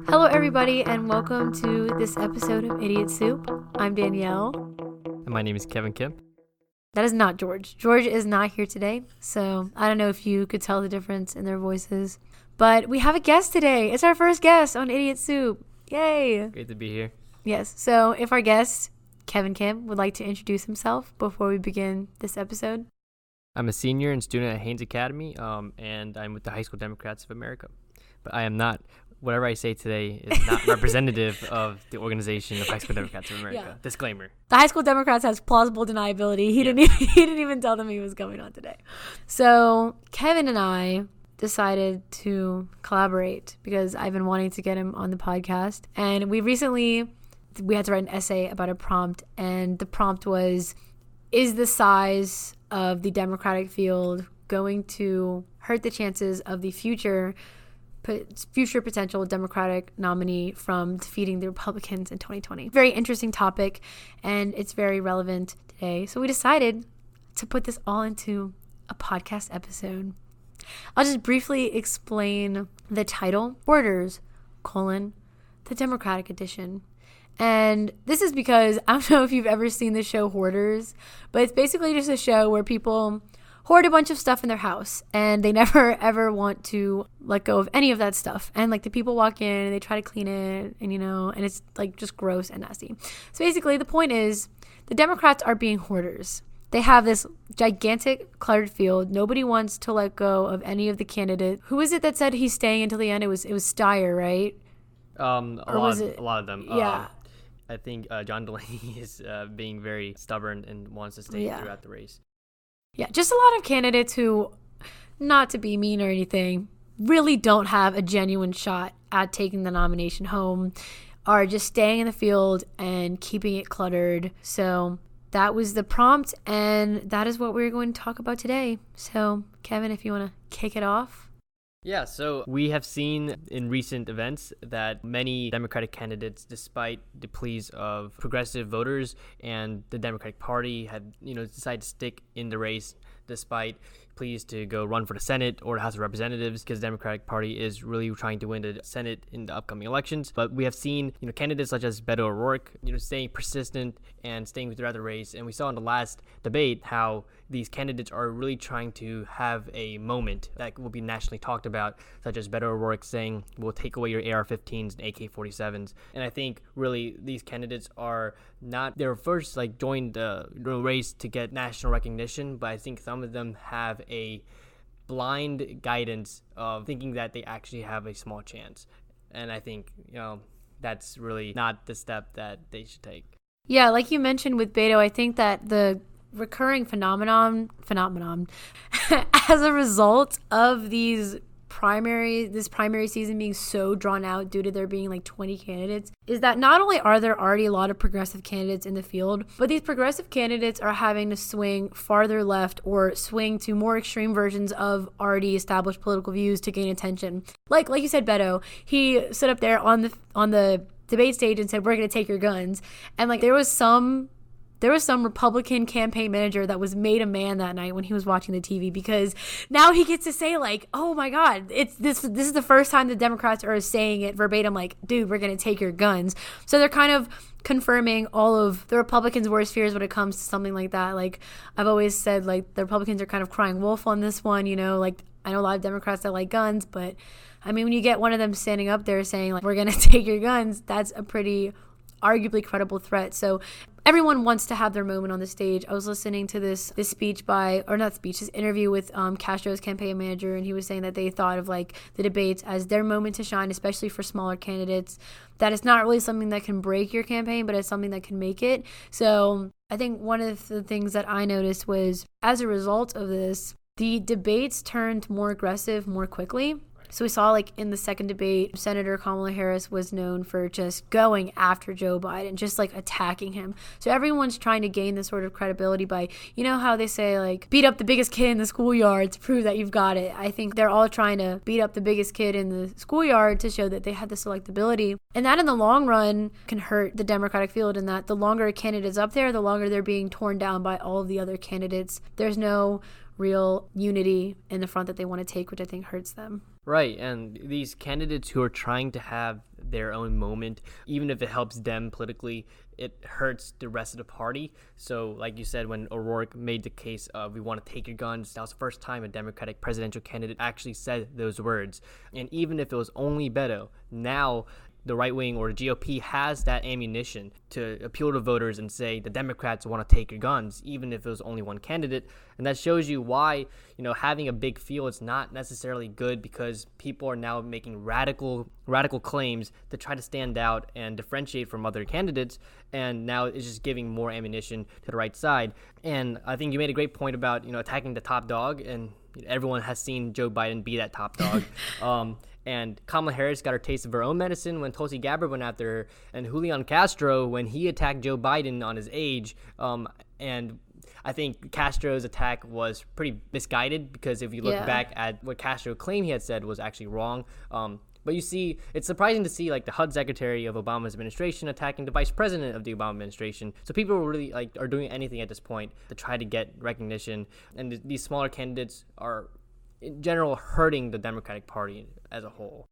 Hello, everybody, and welcome to this episode of Idiot Soup. I'm Danielle. And my name is Kevin Kim. That is not George. George is not here today, so I don't know if you could tell the difference in their voices. But we have a guest today. It's our first guest on Idiot Soup. Yay! Great to be here. Yes, so if our guest, Kevin Kim, would like to introduce himself before we begin this episode. I'm a senior and student at Haynes Academy, and I'm with the High School Democrats of America. But I am not... Whatever I say today is not representative of the organization of High School Democrats of America. Yeah. Disclaimer. The High School Democrats has plausible deniability. He didn't even tell them he was coming on today. So Kevin and I decided to collaborate because I've been wanting to get him on the podcast. And we had to write an essay about a prompt. And the prompt was, is the size of the Democratic field going to hurt the chances of the future potential Democratic nominee from defeating the Republicans in 2020. Very interesting topic, and it's very relevant today. So we decided to put this all into a podcast episode. I'll just briefly explain the title, Hoarders, the Democratic edition. And this is because, I don't know if you've ever seen the show Hoarders, but it's basically just a show where people hoard a bunch of stuff in their house and they never ever want to let go of any of that stuff. And like the people walk in and they try to clean it and and it's like just gross and nasty. So basically the point is the Democrats are being hoarders. They have this gigantic cluttered field. Nobody wants to let go of any of the candidates. Who is it that said he's staying until the end? It was Steyer, right? A lot of them. Yeah. I think John Delaney is being very stubborn and wants to stay throughout the race. Yeah, just a lot of candidates who, not to be mean or anything, really don't have a genuine shot at taking the nomination home, are just staying in the field and keeping it cluttered. So that was the prompt, and that is what we're going to talk about today. So, Kevin, if you want to kick it off. Yeah, so we have seen in recent events that many Democratic candidates, despite the pleas of progressive voters and the Democratic Party, had decided to stick in the race despite pleas to go run for the Senate or the House of Representatives, because the Democratic Party is really trying to win the Senate in the upcoming elections. But we have seen candidates such as Beto O'Rourke staying persistent and staying throughout the race. And we saw in the last debate how these candidates are really trying to have a moment that will be nationally talked about, such as Beto O'Rourke saying, we'll take away your AR-15s and AK-47s. And I think really these candidates are not, they're first joined the race to get national recognition, but I think some of them have a blind guidance of thinking that they actually have a small chance. And I think, that's really not the step that they should take. Yeah, like you mentioned with Beto, I think that the recurring phenomenon as a result of this primary season being so drawn out due to there being 20 candidates is that not only are there already a lot of progressive candidates in the field, but these progressive candidates are having to swing farther left or swing to more extreme versions of already established political views to gain attention. Like you said, Beto, he stood up there on the debate stage and said, we're going to take your guns. And there was some Republican campaign manager that was made a man that night when he was watching the TV, because now he gets to say oh my God, this is the first time the Democrats are saying it verbatim, dude, we're going to take your guns. So they're kind of confirming all of the Republicans' worst fears when it comes to something like that. I've always said, the Republicans are kind of crying wolf on this one, I know a lot of Democrats that like guns, but I mean, when you get one of them standing up there saying we're going to take your guns, that's a pretty arguably credible threat. So everyone wants to have their moment on the stage. I was listening to this interview with Castro's campaign manager, and he was saying that they thought of the debates as their moment to shine, especially for smaller candidates, that it's not really something that can break your campaign, but it's something that can make it. So I think one of the things that I noticed was, as a result of this, the debates turned more aggressive more quickly. So we saw in the second debate, Senator Kamala Harris was known for just going after Joe Biden, just attacking him. So everyone's trying to gain this sort of credibility by, how they say beat up the biggest kid in the schoolyard to prove that you've got it. I think they're all trying to beat up the biggest kid in the schoolyard to show that they had the selectability. And that in the long run can hurt the Democratic field, in that the longer a candidate is up there, the longer they're being torn down by all of the other candidates. There's no real unity in the front that they want to take, which I think hurts them. Right, and these candidates who are trying to have their own moment, even if it helps them politically, it hurts the rest of the party. So like you said, when O'Rourke made the case of we want to take your guns, that was the first time a Democratic presidential candidate actually said those words. And even if it was only Beto, now the right wing or the GOP has that ammunition to appeal to voters and say the Democrats want to take your guns, even if it was only one candidate. And that shows you why, having a big field is not necessarily good, because people are now making radical claims to try to stand out and differentiate from other candidates. And now it's just giving more ammunition to the right side. And I think you made a great point about, attacking the top dog, and everyone has seen Joe Biden be that top dog. And Kamala Harris got her taste of her own medicine when Tulsi Gabbard went after her, and Julian Castro when he attacked Joe Biden on his age. And I think Castro's attack was pretty misguided, because if you look back at what Castro claimed he had said was actually wrong. But you see, it's surprising to see like the HUD secretary of Obama's administration attacking the vice president of the Obama administration. So people really are doing anything at this point to try to get recognition. And these smaller candidates are in general hurting the Democratic Party as a whole.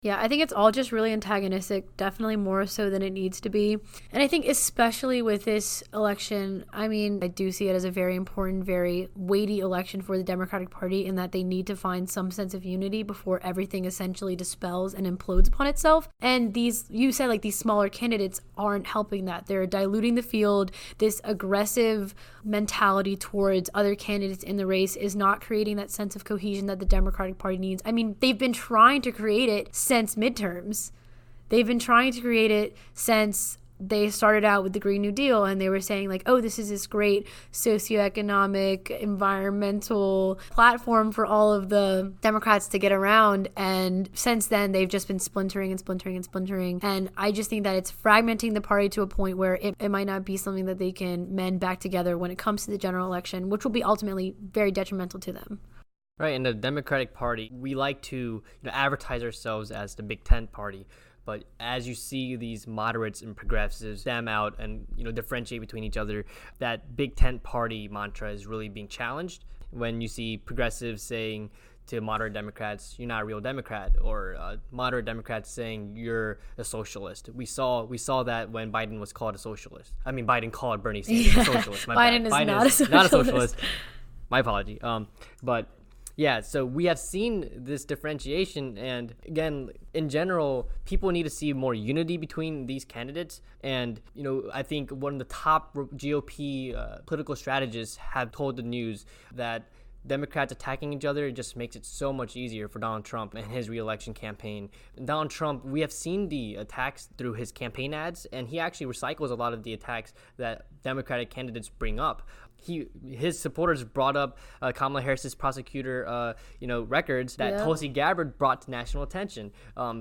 Yeah, I think it's all just really antagonistic, definitely more so than it needs to be. And I think especially with this election, I do see it as a very important, very weighty election for the Democratic Party, in that they need to find some sense of unity before everything essentially dispels and implodes upon itself. And you said these smaller candidates aren't helping that. They're diluting the field. This aggressive mentality towards other candidates in the race is not creating that sense of cohesion that the Democratic Party needs. They've been trying to create it since midterms. They've been trying to create it since they started out with the Green New Deal, and they were saying this is this great socioeconomic, environmental platform for all of the Democrats to get around. And since then, they've just been splintering. And I just think that it's fragmenting the party to a point where it might not be something that they can mend back together when it comes to the general election, which will be ultimately very detrimental to them. Right, in the Democratic Party, we like to advertise ourselves as the Big Tent Party. But as you see these moderates and progressives stem out and differentiate between each other, that Big Tent Party mantra is really being challenged. When you see progressives saying to moderate Democrats, "You're not a real Democrat," or moderate Democrats saying, "You're a socialist." We saw that when Biden was called a socialist. Biden called Bernie Sanders a socialist. Biden is not a socialist. My apology. But yeah, so we have seen this differentiation, and again, in general, people need to see more unity between these candidates. And I think one of the top GOP political strategists have told the news that Democrats attacking each other just makes it so much easier for Donald Trump and his re-election campaign. Donald Trump, we have seen the attacks through his campaign ads, and he actually recycles a lot of the attacks that Democratic candidates bring up. His supporters brought up Kamala Harris's prosecutor, records that Tulsi Gabbard brought to national attention.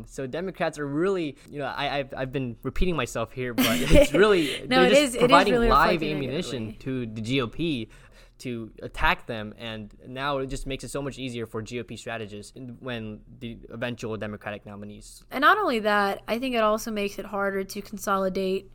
So Democrats are really, I've been repeating myself here, but it's really providing really live ammunition to the GOP to attack them, and now it just makes it so much easier for GOP strategists when the eventual Democratic nominees. And not only that, I think it also makes it harder to consolidate.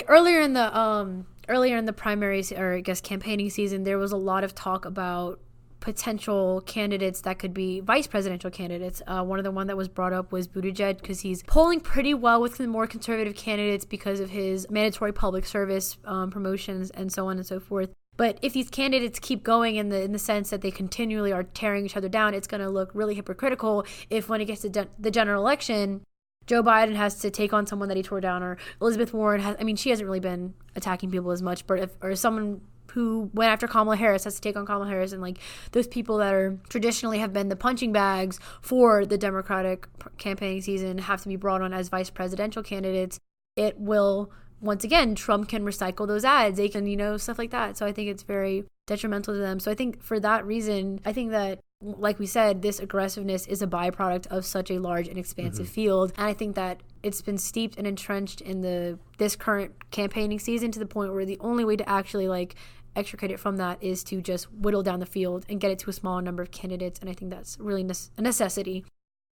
Earlier in the primaries, or I guess campaigning season, there was a lot of talk about potential candidates that could be vice presidential candidates. One of the one that was brought up was Buttigieg, because he's polling pretty well with the more conservative candidates because of his mandatory public service promotions and so on and so forth. But if these candidates keep going in the sense that they continually are tearing each other down, it's going to look really hypocritical if when it gets to the general election, Joe Biden has to take on someone that he tore down, or Elizabeth Warren has. She hasn't really been attacking people as much, but or someone who went after Kamala Harris has to take on Kamala Harris, and those people that are traditionally have been the punching bags for the Democratic campaigning season have to be brought on as vice presidential candidates. It will, once again, Trump can recycle those ads. They can, stuff like that. So I think it's very detrimental to them. So I think for that reason, I think that, like we said, this aggressiveness is a byproduct of such a large and expansive field. And I think that it's been steeped and entrenched in this current campaigning season to the point where the only way to actually extricate it from that is to just whittle down the field and get it to a smaller number of candidates. And I think that's really a necessity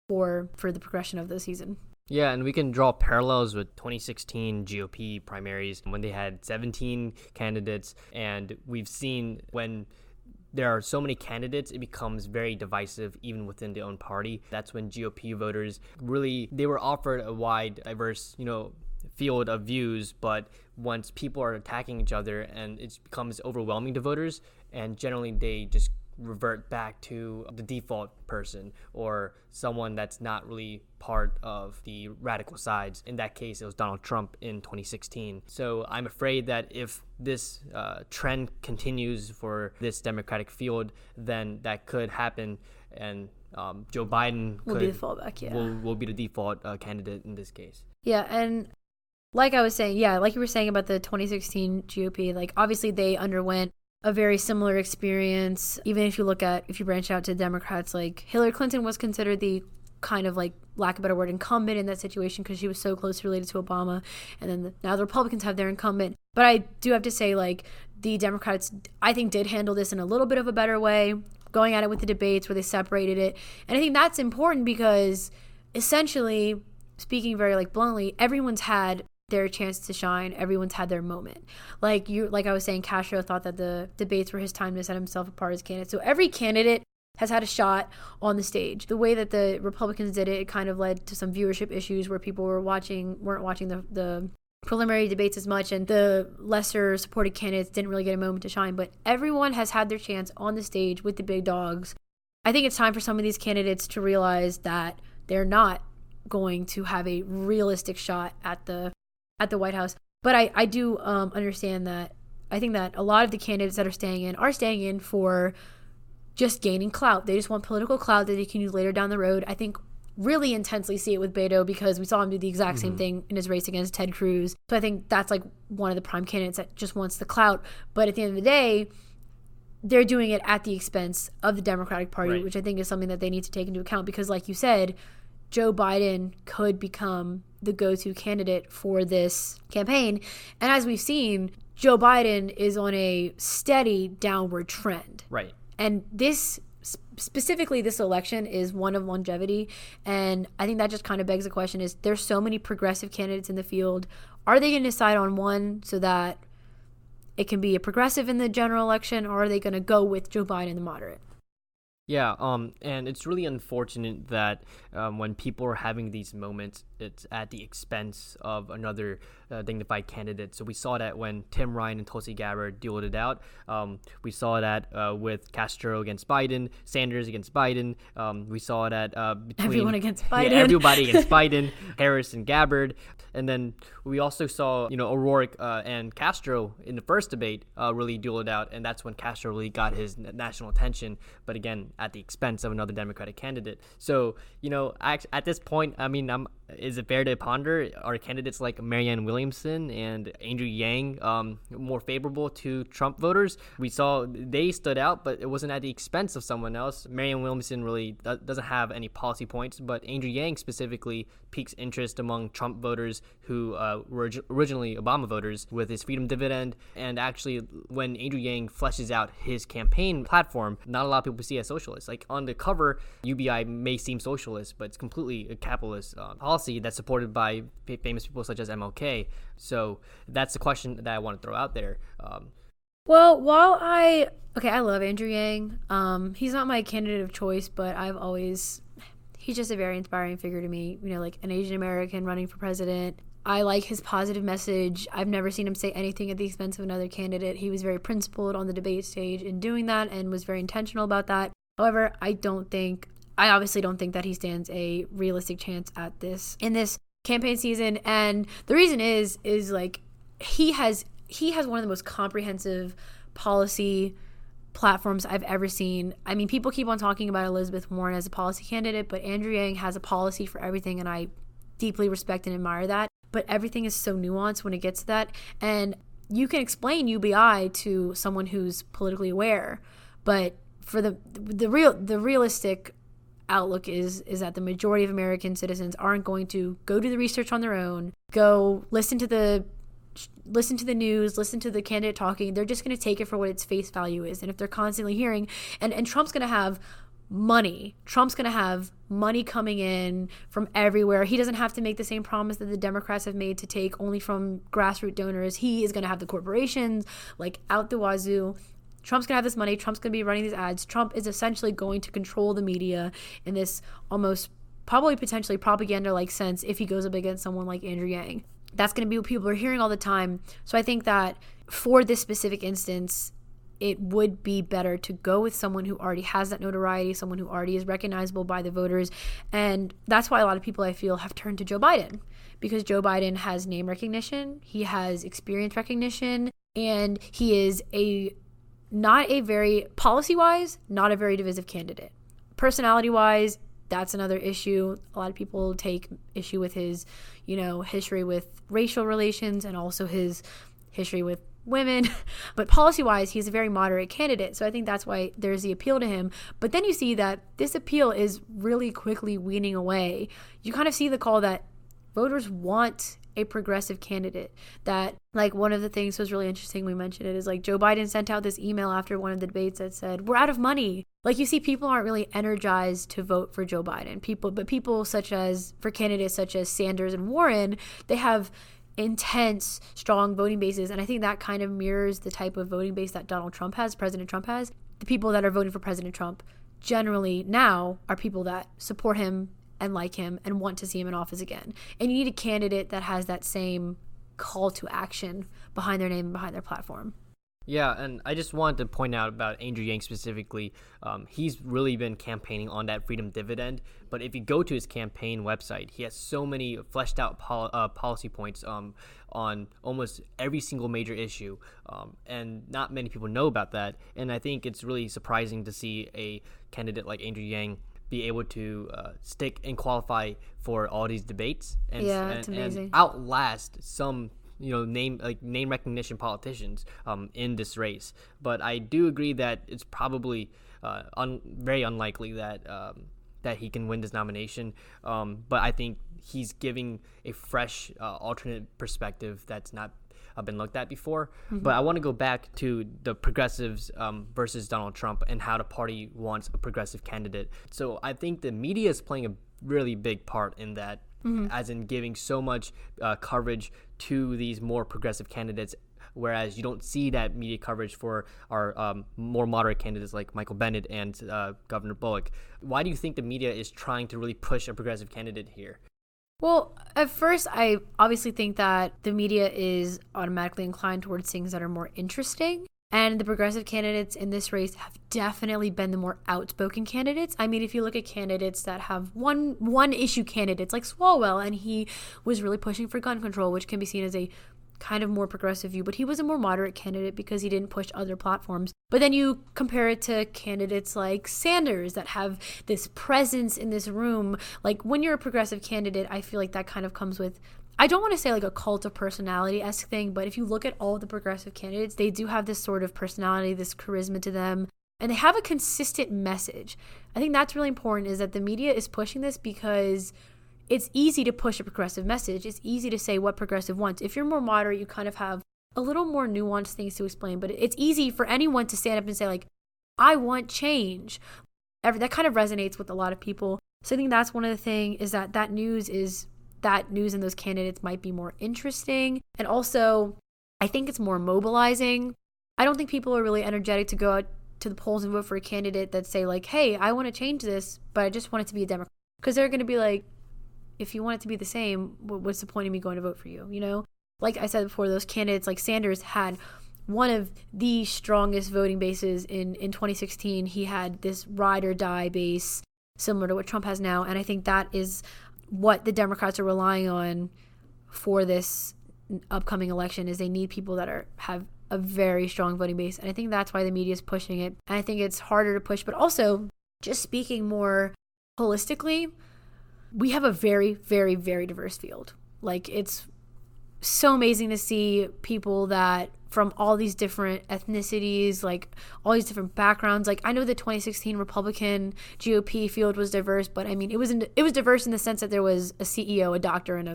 for the progression of the season. Yeah, and we can draw parallels with 2016 GOP primaries when they had 17 candidates, and we've seen when there are so many candidates, it becomes very divisive even within the own party. That's when GOP voters really, they were offered a wide, diverse, field of views, but once people are attacking each other and it becomes overwhelming to voters, and generally they just revert back to the default person or someone that's not really part of the radical sides. In that case, it was Donald Trump in 2016. So I'm afraid that if this trend continues for this Democratic field, then that could happen, and Joe Biden will be the fallback. Yeah, will be the default candidate in this case. Yeah, and like I was saying, like you were saying about the 2016 GOP, like obviously they underwent a very similar experience. Even if you branch out to Democrats, like Hillary Clinton was considered the kind of, like, lack of a better word, incumbent in that situation because she was so closely related to Obama. And then now the Republicans have their incumbent. But I do have to say, like, the Democrats, I think, did handle this in a little bit of a better way, going at it with the debates where they separated it. And I think that's important because essentially, speaking very, like, bluntly, everyone's had their chance to shine. Everyone's had their moment. Like I was saying, Castro thought that the debates were his time to set himself apart as candidate. So every candidate has had a shot on the stage. The way that the Republicans did it, it kind of led to some viewership issues where people weren't watching the preliminary debates as much, and the lesser supported candidates didn't really get a moment to shine. But everyone has had their chance on the stage with the big dogs. I think it's time for some of these candidates to realize that they're not going to have a realistic shot at the White House. But I do understand that. I think that a lot of the candidates that are staying in for just gaining clout. They just want political clout that they can use later down the road. I think really intensely see it with Beto because we saw him do the exact same thing in his race against Ted Cruz. So I think that's like one of the prime candidates that just wants the clout. But at the end of the day, they're doing it at the expense of the Democratic Party, right, which I think is something that they need to take into account because, like you said, Joe Biden could become the go-to candidate for this campaign. And as we've seen, Joe Biden is on a steady downward trend. Right. And specifically this election is one of longevity. And I think that just kind of begs the question is there's so many progressive candidates in the field. Are they going to decide on one so that it can be a progressive in the general election, or are they going to go with Joe Biden, the moderate? Yeah, and it's really unfortunate that when people are having these moments, it's at the expense of another dignified candidate. So we saw that when Tim Ryan and Tulsi Gabbard dueled it out. We saw that with Castro against Biden, Sanders against Biden. We saw that between everyone against Biden. Yeah, everybody against Biden, Harris and Gabbard. And then we also saw, O'Rourke and Castro in the first debate really duel it out, and that's when Castro really got his national attention. But again, at the expense of another Democratic candidate. So, at this point, I mean, is it fair to ponder, are candidates like Marianne Williamson and Andrew Yang more favorable to Trump voters? We saw they stood out, but it wasn't at the expense of someone else. Marianne Williamson really doesn't have any policy points, but Andrew Yang specifically piques interest among Trump voters who were originally Obama voters with his freedom dividend. And actually, when Andrew Yang fleshes out his campaign platform, not a lot of people see it as socialist. Like on the cover, UBI may seem socialist, but it's completely a capitalist policy that's supported by famous people such as MLK. So that's the question that I want to throw out there. Well, I love Andrew Yang. He's not my candidate of choice, but he's just a very inspiring figure to me. Like an Asian American running for president. I like his positive message. I've never seen him say anything at the expense of another candidate. He was very principled on the debate stage in doing that and was very intentional about that. However, I obviously don't think that he stands a realistic chance in this campaign season. And the reason is like he has one of the most comprehensive policy platforms I've ever seen. I mean, people keep on talking about Elizabeth Warren as a policy candidate, but Andrew Yang has a policy for everything, and I deeply respect and admire that. But everything is so nuanced when it gets to that. And you can explain UBI to someone who's politically aware, but for the realistic outlook is that the majority of American citizens aren't going to go do the research on their own, go listen to the news, listen to the candidate talking. They're just going to take it for what its face value is. And if they're constantly hearing, and Trump's going to have money coming in from everywhere. He doesn't have to make the same promise that the Democrats have made to take only from grassroots donors. He is going to have the corporations like out the wazoo. Trump's going to have this money. Trump's going to be running these ads. Trump is essentially going to control the media in this almost probably potentially propaganda-like sense if he goes up against someone like Andrew Yang. That's going to be what people are hearing all the time. So I think that for this specific instance, it would be better to go with someone who already has that notoriety, someone who already is recognizable by the voters. And that's why a lot of people, I feel, have turned to Joe Biden, because Joe Biden has name recognition, he has experience recognition, and he is not a very, policy-wise, not a very divisive candidate. Personality-wise, that's another issue. A lot of people take issue with his, history with racial relations and also his history with women. But policy-wise, he's a very moderate candidate. So I think that's why there's the appeal to him. But then you see that this appeal is really quickly weaning away. You kind of see the call that voters want a progressive candidate. That, like, one of the things was really interesting, we mentioned it, is like Joe Biden sent out this email after one of the debates that said, we're out of money. Like, you see people aren't really energized to vote for Joe Biden. People for candidates such as Sanders and Warren, they have intense, strong voting bases. And I think that kind of mirrors the type of voting base that President Trump has. The people that are voting for President Trump generally now are people that support him and like him and want to see him in office again. And you need a candidate that has that same call to action behind their name and behind their platform. Yeah, and I just wanted to point out about Andrew Yang specifically. He's really been campaigning on that freedom dividend. But if you go to his campaign website, he has so many fleshed out policy points on almost every single major issue. And not many people know about that. And I think it's really surprising to see a candidate like Andrew Yang be able to stick and qualify for all these debates it's amazing. And outlast some name recognition politicians in this race. But I do agree that it's probably very unlikely that he can win this nomination. But I think he's giving a fresh alternate perspective that's not been looked at before. Mm-hmm. But I want to go back to the progressives versus Donald Trump and how the party wants a progressive candidate. So I think the media is playing a really big part in that. Mm-hmm. As in giving so much coverage to these more progressive candidates, whereas you don't see that media coverage for our more moderate candidates like Michael Bennet and Governor Bullock. Why do you think the media is trying to really push a progressive candidate here? Well, at first, I obviously think that the media is automatically inclined towards things that are more interesting. And the progressive candidates in this race have definitely been the more outspoken candidates. I mean, if you look at candidates that have one issue candidates like Swalwell, and he was really pushing for gun control, which can be seen as a kind of more progressive view, but he was a more moderate candidate because he didn't push other platforms. But then you compare it to candidates like Sanders that have this presence in this room. Like, when you're a progressive candidate, I feel like that kind of comes with, I don't want to say like a cult of personality-esque thing, but if you look at all the progressive candidates, they do have this sort of personality, this charisma to them, and they have a consistent message. I think that's really important, is that the media is pushing this because it's easy to push a progressive message. It's easy to say what progressive wants. If you're more moderate, you kind of have a little more nuanced things to explain, but it's easy for anyone to stand up and say, like, I want change. That kind of resonates with a lot of people. So I think that's one of the things, is that news and those candidates might be more interesting. And also, I think it's more mobilizing. I don't think people are really energetic to go out to the polls and vote for a candidate that say, like, hey, I want to change this, but I just want it to be a Democrat. Because they're going to be like, if you want it to be the same, what's the point of me going to vote for you, Like I said before, those candidates like Sanders had one of the strongest voting bases in 2016. He had this ride or die base similar to what Trump has now. And I think that is what the Democrats are relying on for this upcoming election, is they need people that have a very strong voting base. And I think that's why the media is pushing it. And I think it's harder to push, but also, just speaking more holistically, we have a very, very, very diverse field. Like, it's so amazing to see people that from all these different ethnicities, like all these different backgrounds. Like, I know the 2016 Republican GOP field was diverse, but I mean, it was diverse in the sense that there was a CEO, a doctor, and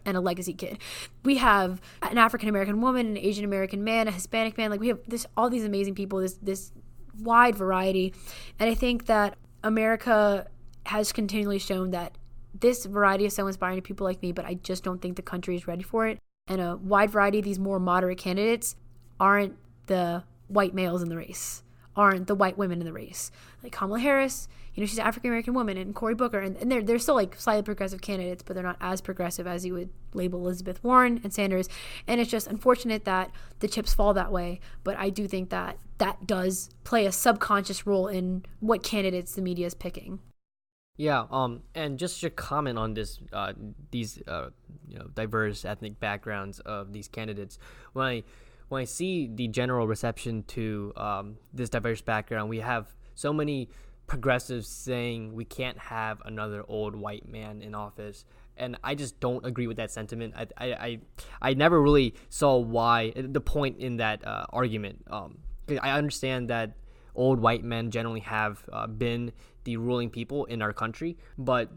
a legacy kid. We have an African-American woman, an Asian-American man, a Hispanic man. Like, we have all these amazing people, this wide variety. And I think that America has continually shown that this variety is so inspiring to people like me, but I just don't think the country is ready for it. And a wide variety of these more moderate candidates aren't the white males in the race. aren't the white women in the race. Like Kamala Harris, she's an African-American woman, and Cory Booker, and they're still like slightly progressive candidates, but they're not as progressive as you would label Elizabeth Warren and Sanders. And it's just unfortunate that the chips fall that way. But I do think that does play a subconscious role in what candidates the media is picking. Yeah, and just your comment on these diverse ethnic backgrounds of these candidates. When I see the general reception to this diverse background, we have so many progressives saying we can't have another old white man in office, and I just don't agree with that sentiment. I never really saw why the point in that argument. I understand that old white men generally have been the ruling people in our country, but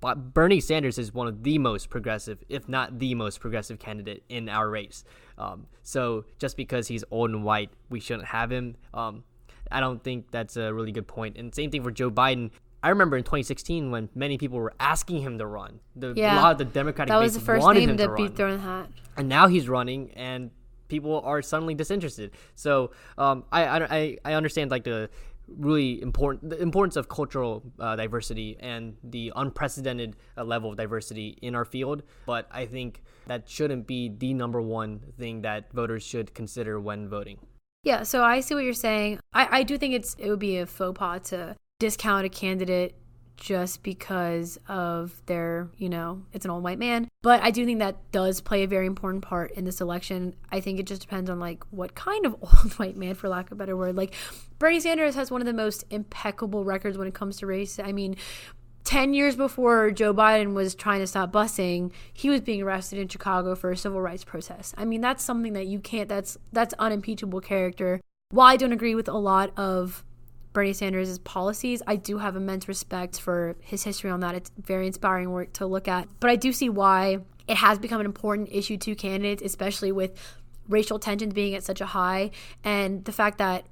Bernie Sanders is one of the most progressive, if not the most progressive candidate in our race. So just because he's old and white, we shouldn't have him. I don't think that's a really good point. And same thing for Joe Biden. I remember in 2016 when many people were asking him to run. A lot of the Democratic base wanted him to run. That was the first name to be thrown in the hat. And now he's running, and people are suddenly disinterested. So I understand like the importance of cultural diversity and the unprecedented level of diversity in our field, but I think that shouldn't be the number one thing that voters should consider when voting. Yeah, so I see what you're saying. I do think it would be a faux pas to discount a candidate just because of their, it's an old white man. But I do think that does play a very important part in this election. I think it just depends on like what kind of old white man, for lack of a better word. Like Bernie Sanders has one of the most impeccable records when it comes to race. I mean, 10 years before Joe Biden was trying to stop busing, he was being arrested in Chicago for a civil rights protest. I mean, that's something that you can't, that's unimpeachable character. While I don't agree with a lot of Bernie Sanders' policies, I do have immense respect for his history on that. It's very inspiring work to look at. But I do see why it has become an important issue to candidates, especially with racial tensions being at such a high. And the fact that,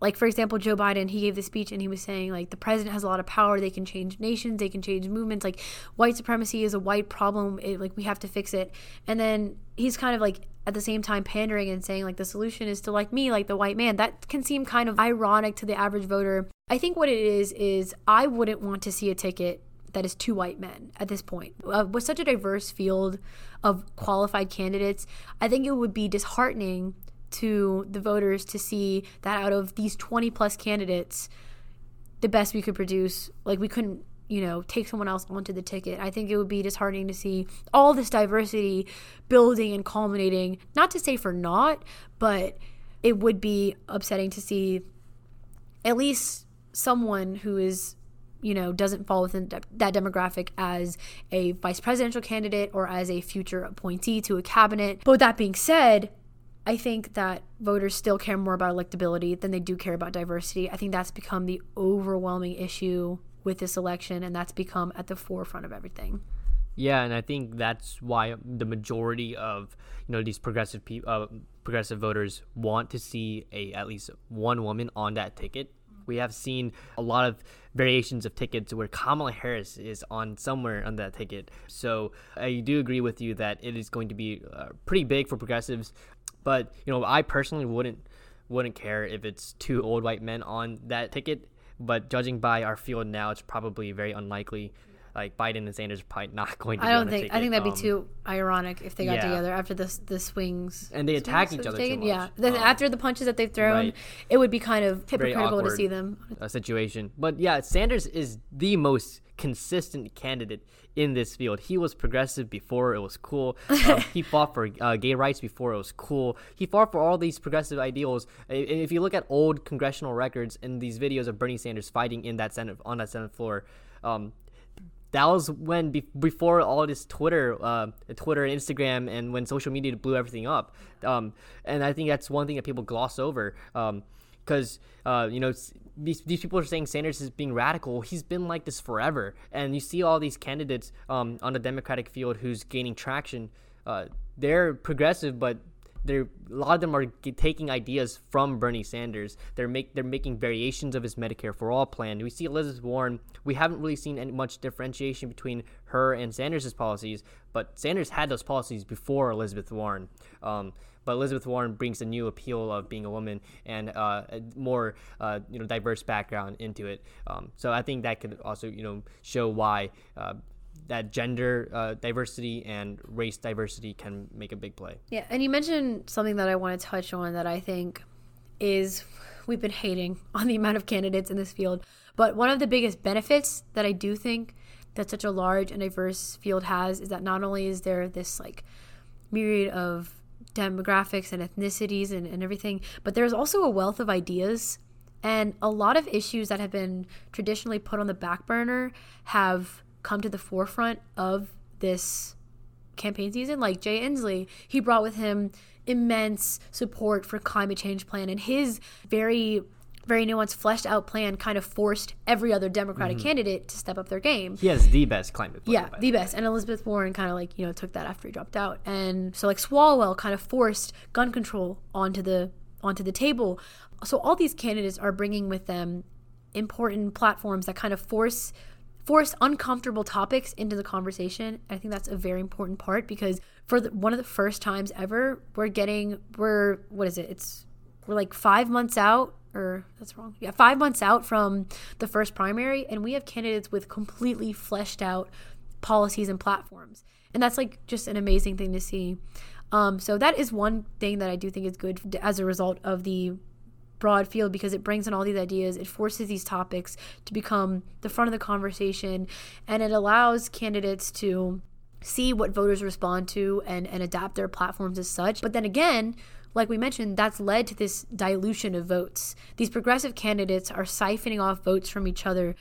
like, for example, Joe Biden, he gave the speech and he was saying, like, the president has a lot of power. They can change nations. They can change movements. Like, white supremacy is a white problem. We have to fix it. And then he's kind of, like, at the same time pandering and saying, like, the solution is to like me, like the white man. That can seem kind of ironic to the average voter. I think what it is I wouldn't want to see a ticket that is two white men at this point. With such a diverse field of qualified candidates, I think it would be disheartening to the voters to see that out of these 20 plus candidates, the best we could produce, like we couldn't, take someone else onto the ticket. I think it would be disheartening to see all this diversity building and culminating, not to say for naught, but it would be upsetting to see at least someone who is, doesn't fall within that demographic as a vice presidential candidate or as a future appointee to a cabinet. But with that being said, I think that voters still care more about electability than they do care about diversity. I think that's become the overwhelming issue with this election, and that's become at the forefront of everything. Yeah, and I think that's why the majority of these progressive voters want to see at least one woman on that ticket. We have seen a lot of variations of tickets where Kamala Harris is on somewhere on that ticket. So I do agree with you that it is going to be pretty big for progressives. But I personally wouldn't care if it's two old white men on that ticket. But judging by our field now, it's probably very unlikely. Like Biden and Sanders are probably not going to. I think that'd be too ironic if they got together after the swings. And they attack each other too much. Yeah, after the punches that they've thrown, It would be kind of hypocritical to see them. Situation. But yeah, Sanders is the most consistent candidate in this field. He was progressive before it was cool. He fought for gay rights before it was cool. He fought for all these progressive ideals. And if you look at old congressional records and these videos of Bernie Sanders fighting on that Senate floor, that was when before all this Twitter and Instagram, and when social media blew everything up. And I think that's one thing that people gloss over. Because these people are saying Sanders is being radical. He's been like this forever, and you see all these candidates on the Democratic field who's gaining traction. They're progressive, but a lot of them are taking ideas from Bernie Sanders. They're making variations of his Medicare for All plan. We see Elizabeth Warren. We haven't really seen much differentiation between her and Sanders' policies, but Sanders had those policies before Elizabeth Warren. But Elizabeth Warren brings a new appeal of being a woman and a more diverse background into it. So I think that could also show why that gender diversity and race diversity can make a big play. Yeah, and you mentioned something that I want to touch on that I think is, we've been hating on the amount of candidates in this field, but one of the biggest benefits that I do think that such a large and diverse field has is that not only is there this like myriad of demographics and ethnicities and everything, but there's also a wealth of ideas, and a lot of issues that have been traditionally put on the back burner have come to the forefront of this campaign season. Like Jay Inslee, he brought with him immense support for climate change plan, and his very nuanced, fleshed out plan kind of forced every other Democratic candidate to step up their game. He has the best climate plan. Yeah, the best. And Elizabeth Warren kind of like, took that after he dropped out. And so like Swalwell kind of forced gun control onto the table. So all these candidates are bringing with them important platforms that kind of force uncomfortable topics into the conversation. I think that's a very important part, because for one of the first times ever, we're like 5 months out, or that's wrong. Yeah, 5 months out from the first primary, and we have candidates with completely fleshed out policies and platforms. And that's like just an amazing thing to see. So that is one thing that I do think is good as a result of the broad field, because it brings in all these ideas, it forces these topics to become the front of the conversation, and it allows candidates to see what voters respond to and adapt their platforms as such. But then again, like we mentioned, that's led to this dilution of votes. These progressive candidates are siphoning off votes from each other.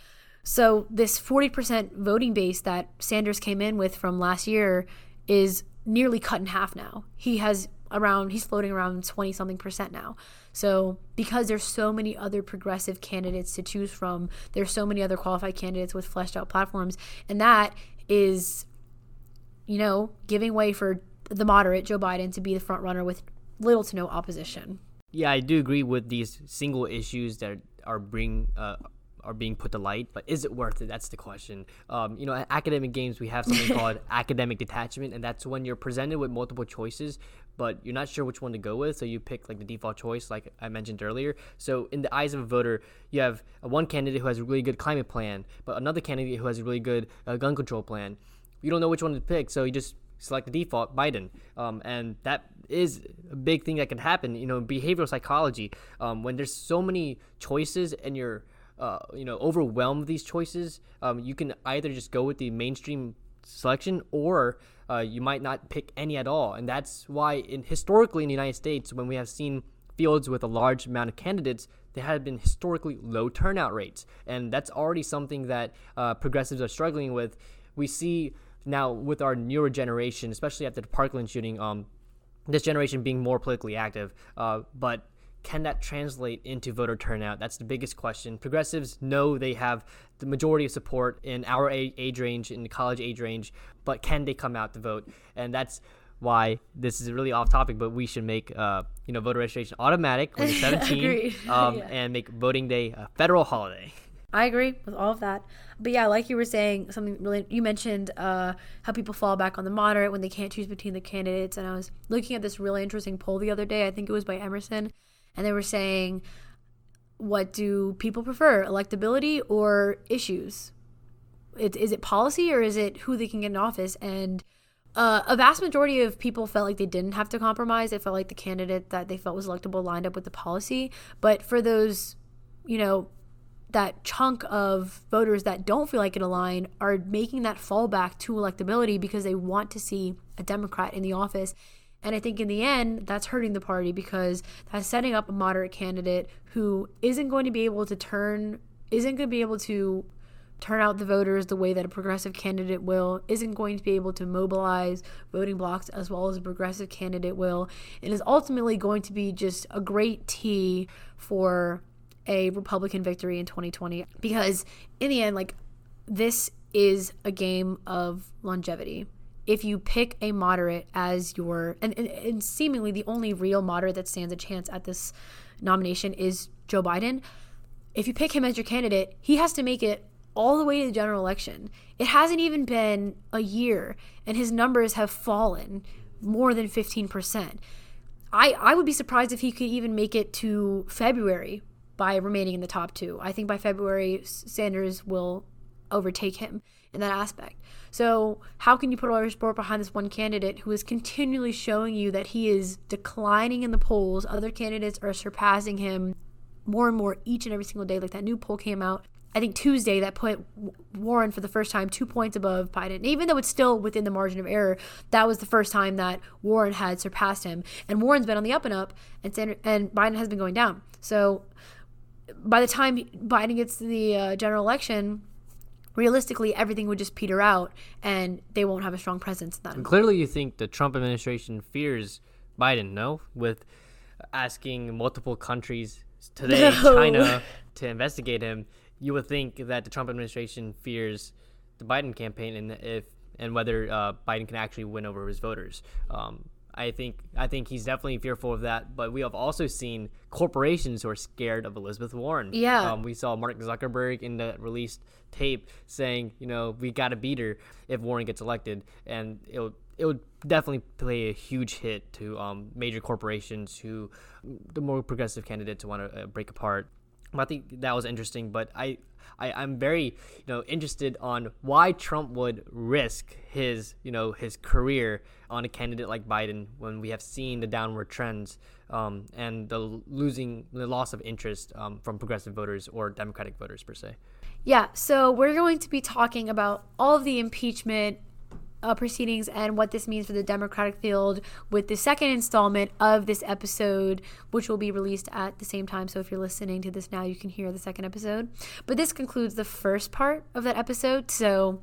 So this 40% voting base that Sanders came in with from last year is nearly cut in half now. He's floating around 20-something% now. So because there's so many other progressive candidates to choose from, there's so many other qualified candidates with fleshed out platforms, and that is, giving way for the moderate Joe Biden to be the front runner with little to no opposition. Yeah, I do agree with these single issues that are being put to light, but is it worth it? That's the question. At academic games, we have something called academic detachment, and that's when you're presented with multiple choices, but you're not sure which one to go with, so you pick like the default choice, like I mentioned earlier. So in the eyes of a voter, you have one candidate who has a really good climate plan, but another candidate who has a really good gun control plan. You don't know which one to pick, so you just select the default, Biden. And that is a big thing that can happen. Behavioral psychology, when there's so many choices and you're overwhelmed with these choices, you can either just go with the mainstream selection, or you might not pick any at all. And that's why historically in the United States, when we have seen fields with a large amount of candidates, there have been historically low turnout rates. And that's already something that progressives are struggling with. We see now with our newer generation, especially after the Parkland shooting, this generation being more politically active, but can that translate into voter turnout? That's the biggest question. Progressives know they have the majority of support in our age range, in the college age range, but can they come out to vote? And that's why this is really off topic, but we should make voter registration automatic when you're 17, and make voting day a federal holiday. I agree with all of that. But yeah, like you were saying, something really, you mentioned how people fall back on the moderate when they can't choose between the candidates. And I was looking at this really interesting poll the other day. I think it was by Emerson. And they were saying, what do people prefer, electability or issues? Is it policy, or is it who they can get in office? And a vast majority of people felt like they didn't have to compromise. They felt like the candidate that they felt was electable lined up with the policy. But for those, that chunk of voters that don't feel like it aligned are making that fallback to electability because they want to see a Democrat in the office. And I think in the end, that's hurting the party, because that's setting up a moderate candidate who isn't going to be able to turn out the voters the way that a progressive candidate will, isn't going to be able to mobilize voting blocks as well as a progressive candidate will, and is ultimately going to be just a great tee for a Republican victory in 2020. Because in the end, this is a game of longevity. If you pick a moderate as your, and seemingly the only real moderate that stands a chance at this nomination is Joe Biden. If you pick him as your candidate, he has to make it all the way to the general election. It hasn't even been a year, and his numbers have fallen more than 15%. I would be surprised if he could even make it to February by remaining in the top 2. I think by February, Sanders will overtake him in that aspect. So how can you put all your support behind this one candidate who is continually showing you that he is declining in the polls? Other candidates are surpassing him more and more each and every single day. Like that new poll came out, I think Tuesday, that put Warren for the first time 2 points above Biden. And even though it's still within the margin of error, that was the first time that Warren had surpassed him. And Warren's been on the up and up, and Biden has been going down. So by the time Biden gets to the general election, realistically, everything would just peter out, and they won't have a strong presence in that. And clearly, you think the Trump administration fears Biden, no? With asking multiple countries, today China, to investigate him. You would think that the Trump administration fears the Biden campaign and whether Biden can actually win over his voters. I think he's definitely fearful of that. But we have also seen corporations who are scared of Elizabeth Warren. Yeah. We saw Mark Zuckerberg in the released tape saying, we got to beat her if Warren gets elected, and it would definitely play a huge hit to major corporations who the more progressive candidates want to break apart. I think that was interesting, but I'm very interested on why Trump would risk his career on a candidate like Biden when we have seen the downward trends and the loss of interest from progressive voters or Democratic voters per se. Yeah, so we're going to be talking about all of the impeachment proceedings and what this means for the Democratic field with the second installment of this episode, which will be released at the same time. So if you're listening to this now, you can hear the second episode. But this concludes the first part of that episode. So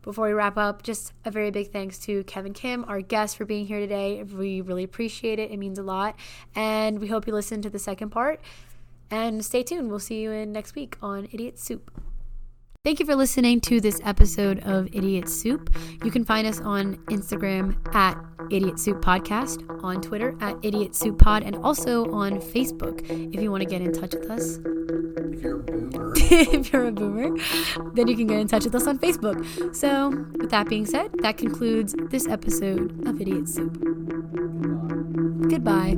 before we wrap up, just a very big thanks to Kevin Kim, our guest, for being here today. We really appreciate it. It means a lot. And we hope you listen to the second part. And stay tuned. We'll see you in next week on Idiot Soup. Thank you for listening to this episode of Idiot Soup. You can find us on Instagram at Idiot Soup Podcast, on Twitter at Idiot Soup Pod, and also on Facebook if you want to get in touch with us. If you're a boomer. If you're a boomer, then you can get in touch with us on Facebook. So, with that being said, that concludes this episode of Idiot Soup. Goodbye.